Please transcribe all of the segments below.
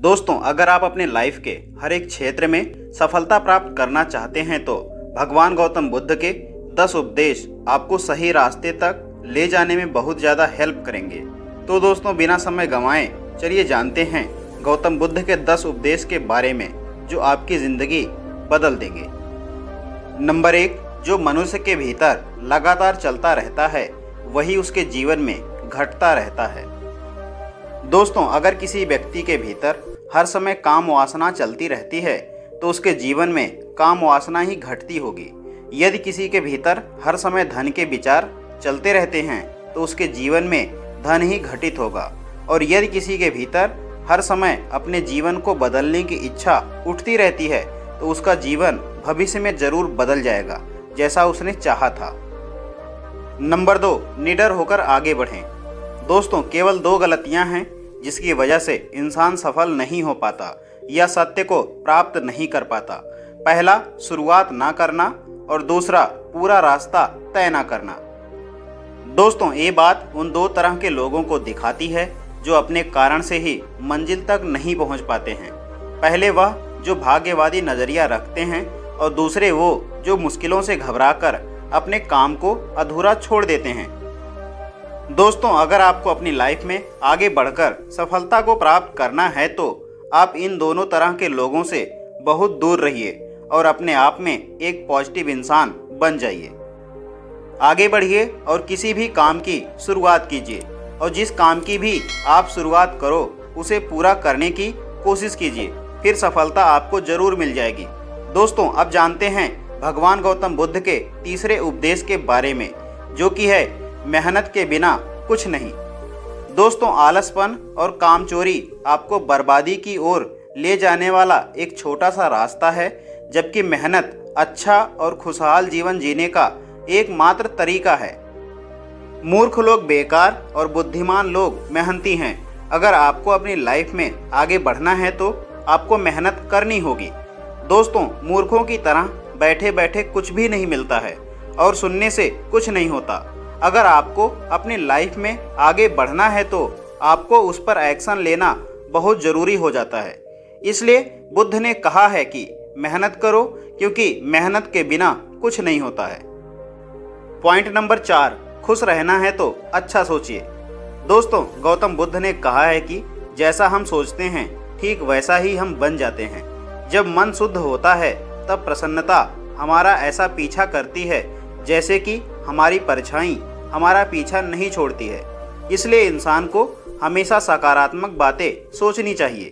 दोस्तों, अगर आप अपने लाइफ के हर एक क्षेत्र में सफलता प्राप्त करना चाहते हैं तो भगवान गौतम बुद्ध के 10 उपदेश आपको सही रास्ते तक ले जाने में बहुत ज़्यादा हेल्प करेंगे। तो दोस्तों, बिना समय गंवाए चलिए जानते हैं गौतम बुद्ध के 10 उपदेश के बारे में जो आपकी ज़िंदगी बदल देंगे। नंबर 1, जो मनुष्य के भीतर लगातार चलता रहता है वही उसके जीवन में घटता रहता है। दोस्तों, अगर किसी व्यक्ति के भीतर हर समय काम वासना चलती रहती है तो उसके जीवन में काम वासना ही घटती होगी। यदि किसी के भीतर हर समय धन के विचार चलते रहते हैं तो उसके जीवन में धन ही घटित होगा। और यदि किसी के भीतर हर समय अपने जीवन को बदलने की इच्छा उठती रहती है तो उसका जीवन भविष्य में जरूर बदल जाएगा जैसा उसने चाहा था। नंबर 2, निडर होकर आगे बढ़ें। दोस्तों, केवल 2 गलतियां हैं जिसकी वजह से इंसान सफल नहीं हो पाता या सत्य को प्राप्त नहीं कर पाता। पहला, शुरुआत ना करना और दूसरा, पूरा रास्ता तय ना करना। दोस्तों, ये बात उन 2 तरह के लोगों को दिखाती है जो अपने कारण से ही मंजिल तक नहीं पहुंच पाते हैं। पहले वह जो भाग्यवादी नज़रिया रखते हैं और दूसरे वो जो मुश्किलों से घबराकर अपने काम को अधूरा छोड़ देते हैं। दोस्तों, अगर आपको अपनी लाइफ में आगे बढ़कर सफलता को प्राप्त करना है तो आप इन दोनों तरह के लोगों से बहुत दूर रहिए और अपने आप में एक पॉजिटिव इंसान बन जाइए। आगे बढ़िए और किसी भी काम की शुरुआत कीजिए और जिस काम की भी आप शुरुआत करो उसे पूरा करने की कोशिश कीजिए, फिर सफलता आपको जरूर मिल जाएगी। दोस्तों, अब जानते हैं भगवान गौतम बुद्ध के तीसरे उपदेश के बारे में जो कि है मेहनत के बिना कुछ नहीं। दोस्तों, आलसपन और कामचोरी आपको बर्बादी की ओर ले जाने वाला एक छोटा सा रास्ता है, जबकि मेहनत अच्छा और खुशहाल जीवन जीने का एकमात्र तरीका है। मूर्ख लोग बेकार और बुद्धिमान लोग मेहनती हैं। अगर आपको अपनी लाइफ में आगे बढ़ना है तो आपको मेहनत करनी होगी। दोस्तों, मूर्खों की तरह बैठे बैठे कुछ भी नहीं मिलता है और सुनने से कुछ नहीं होता। अगर आपको अपनी लाइफ में आगे बढ़ना है तो आपको उस पर एक्शन लेना बहुत ज़रूरी हो जाता है। इसलिए बुद्ध ने कहा है कि मेहनत करो, क्योंकि मेहनत के बिना कुछ नहीं होता है। पॉइंट नंबर 4, खुश रहना है तो अच्छा सोचिए। दोस्तों, गौतम बुद्ध ने कहा है कि जैसा हम सोचते हैं ठीक वैसा ही हम बन जाते हैं। जब मन शुद्ध होता है तब प्रसन्नता हमारा ऐसा पीछा करती है जैसे कि हमारी परछाई हमारा पीछा नहीं छोड़ती है। इसलिए इंसान को हमेशा सकारात्मक बातें सोचनी चाहिए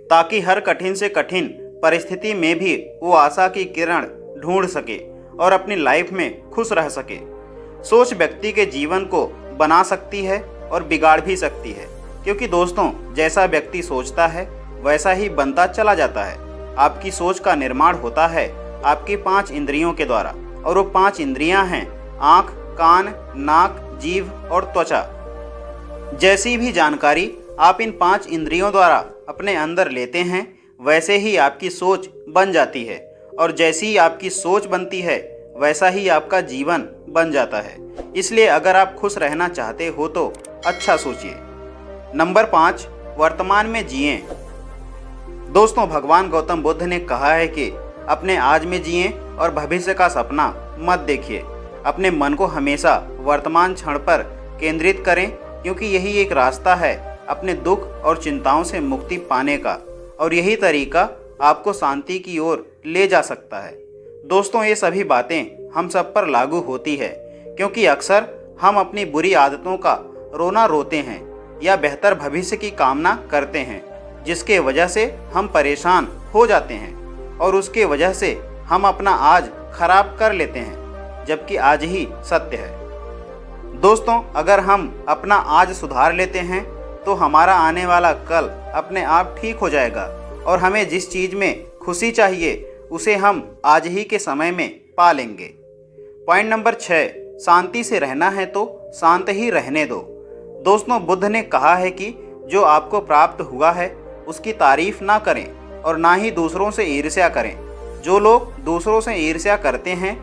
ताकि हर कठिन से कठिन परिस्थिति में भी वो आशा की किरण ढूंढ सके और अपनी लाइफ में खुश रह सके। सोच व्यक्ति के जीवन को बना सकती है और बिगाड़ भी सकती है, क्योंकि दोस्तों, जैसा व्यक्ति सोचता है वैसा ही बनता चला जाता है। आपकी सोच का निर्माण होता है आपकी 5 इंद्रियों के द्वारा, और वो 5 इंद्रियां हैं आँख, कान, नाक, जीभ और त्वचा। जैसी भी जानकारी आप इन 5 इंद्रियों द्वारा अपने अंदर लेते हैं वैसे ही आपकी सोच बन जाती है, और जैसी ही आपकी सोच बनती है वैसा ही आपका जीवन बन जाता है। इसलिए अगर आप खुश रहना चाहते हो तो अच्छा सोचिए। नंबर 5, वर्तमान में जिएं। दोस्तों, भगवान गौतम बुद्ध ने कहा है कि अपने आज में जिएं और भविष्य का सपना मत देखिए। अपने मन को हमेशा वर्तमान क्षण पर केंद्रित करें, क्योंकि यही एक रास्ता है अपने दुख और चिंताओं से मुक्ति पाने का, और यही तरीका आपको शांति की ओर ले जा सकता है। दोस्तों, ये सभी बातें हम सब पर लागू होती है, क्योंकि अक्सर हम अपनी बुरी आदतों का रोना रोते हैं या बेहतर भविष्य की कामना करते हैं, जिसके वजह से हम परेशान हो जाते हैं और उसके वजह से हम अपना आज खराब कर लेते हैं, जबकि आज ही सत्य है। दोस्तों, अगर हम अपना आज सुधार लेते हैं तो हमारा आने वाला कल अपने आप ठीक हो जाएगा, और हमें जिस चीज़ में खुशी चाहिए उसे हम आज ही के समय में पा लेंगे। पॉइंट नंबर 6, शांति से रहना है तो शांत ही रहने दो। दोस्तों, बुद्ध ने कहा है कि जो आपको प्राप्त हुआ है उसकी तारीफ ना करें और ना ही दूसरों से ईर्ष्या करें। जो लोग दूसरों से ईर्ष्या करते हैं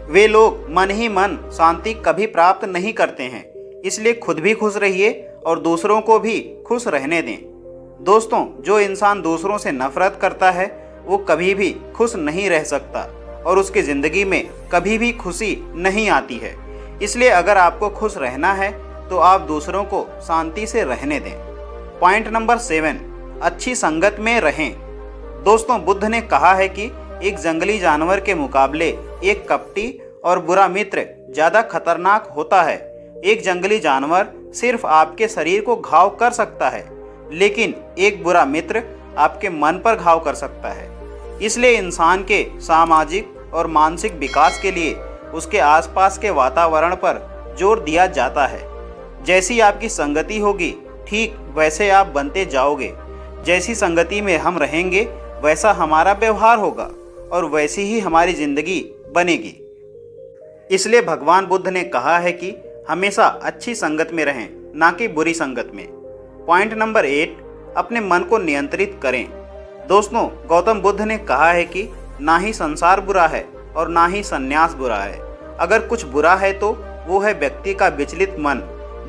वे लोग मन ही मन शांति कभी प्राप्त नहीं करते हैं। इसलिए खुद भी खुश रहिए और दूसरों को भी खुश रहने दें। दोस्तों, जो इंसान दूसरों से नफरत करता है वो कभी भी खुश नहीं रह सकता और उसकी ज़िंदगी में कभी भी खुशी नहीं आती है। इसलिए अगर आपको खुश रहना है तो आप दूसरों को शांति से रहने दें। पॉइंट नंबर 7, अच्छी संगत में रहें। दोस्तों, बुद्ध ने कहा है कि एक जंगली जानवर के मुकाबले एक कपटी और बुरा मित्र ज़्यादा खतरनाक होता है। एक जंगली जानवर सिर्फ आपके शरीर को घाव कर सकता है, लेकिन एक बुरा मित्र आपके मन पर घाव कर सकता है। इसलिए इंसान के सामाजिक और मानसिक विकास के लिए उसके आसपास के वातावरण पर जोर दिया जाता है। जैसी आपकी संगति होगी ठीक वैसे आप बनते जाओगे। जैसी संगति में हम रहेंगे वैसा हमारा व्यवहार होगा और वैसी ही हमारी ज़िंदगी बनेगी। इसलिए भगवान बुद्ध ने कहा है कि हमेशा अच्छी संगत में रहें, ना कि बुरी संगत में। पॉइंट नंबर 8, अपने मन को नियंत्रित करें। दोस्तों, गौतम बुद्ध ने कहा है कि ना ही संसार बुरा है और ना ही संन्यास बुरा है। अगर कुछ बुरा है तो वो है व्यक्ति का विचलित मन,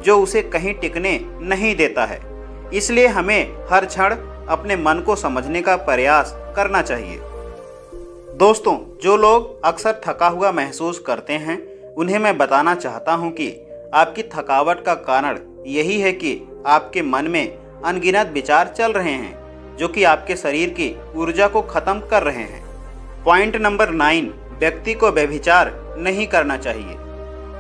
जो उसे कहीं टिकने नहीं देता है। इसलिए हमें हर क्षण अपने मन को समझने का प्रयास करना चाहिए। दोस्तों, जो लोग अक्सर थका हुआ महसूस करते हैं उन्हें मैं बताना चाहता हूं कि आपकी थकावट का कारण यही है कि आपके मन में अनगिनत विचार चल रहे हैं जो कि आपके शरीर की ऊर्जा को खत्म कर रहे हैं। पॉइंट नंबर 9, व्यक्ति को व्यभिचार नहीं करना चाहिए।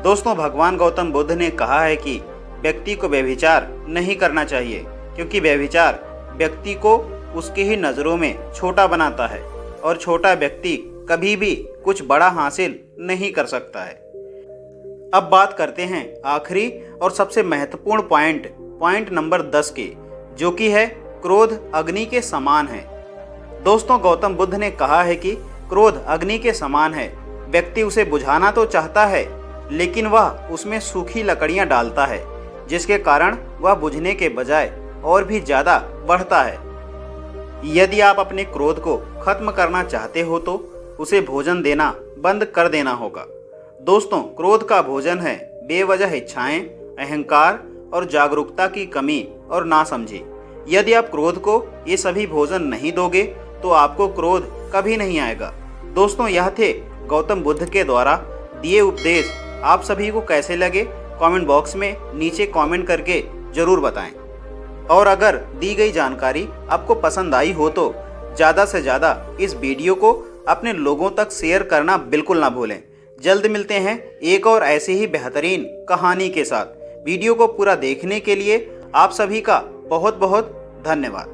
दोस्तों, भगवान गौतम बुद्ध ने कहा है कि व्यक्ति को व्यभिचार नहीं करना चाहिए, क्योंकि व्यभिचार व्यक्ति को उसकी ही नज़रों में छोटा बनाता है और छोटा व्यक्ति कभी भी कुछ बड़ा हासिल नहीं कर सकता है। अब बात करते हैं आखिरी और सबसे महत्वपूर्ण पॉइंट नंबर 10 की, जो कि है क्रोध अग्नि के समान है। दोस्तों, गौतम बुद्ध ने कहा है कि क्रोध अग्नि के समान है। व्यक्ति उसे बुझाना तो चाहता है, लेकिन वह उसमें सूखी लकड़ियां डालता है, जिसके कारण वह बुझने के बजाय और भी ज़्यादा बढ़ता है। यदि आप अपने क्रोध को खत्म करना चाहते हो तो उसे भोजन देना बंद कर देना होगा। दोस्तों, क्रोध का भोजन है बेवजह इच्छाएं, अहंकार और जागरूकता की कमी और नासमझी। यदि आप क्रोध को ये सभी भोजन नहीं दोगे तो आपको क्रोध कभी नहीं आएगा। दोस्तों, यह थे गौतम बुद्ध के द्वारा दिए उपदेश। आप सभी को कैसे लगे कमेंट बॉक्स में नीचे कमेंट करके ज़रूर बताएं। और अगर दी गई जानकारी आपको पसंद आई हो तो ज़्यादा से ज़्यादा इस वीडियो को अपने लोगों तक शेयर करना बिल्कुल ना भूलें। जल्द मिलते हैं एक और ऐसी ही बेहतरीन कहानी के साथ। वीडियो को पूरा देखने के लिए आप सभी का बहुत बहुत धन्यवाद।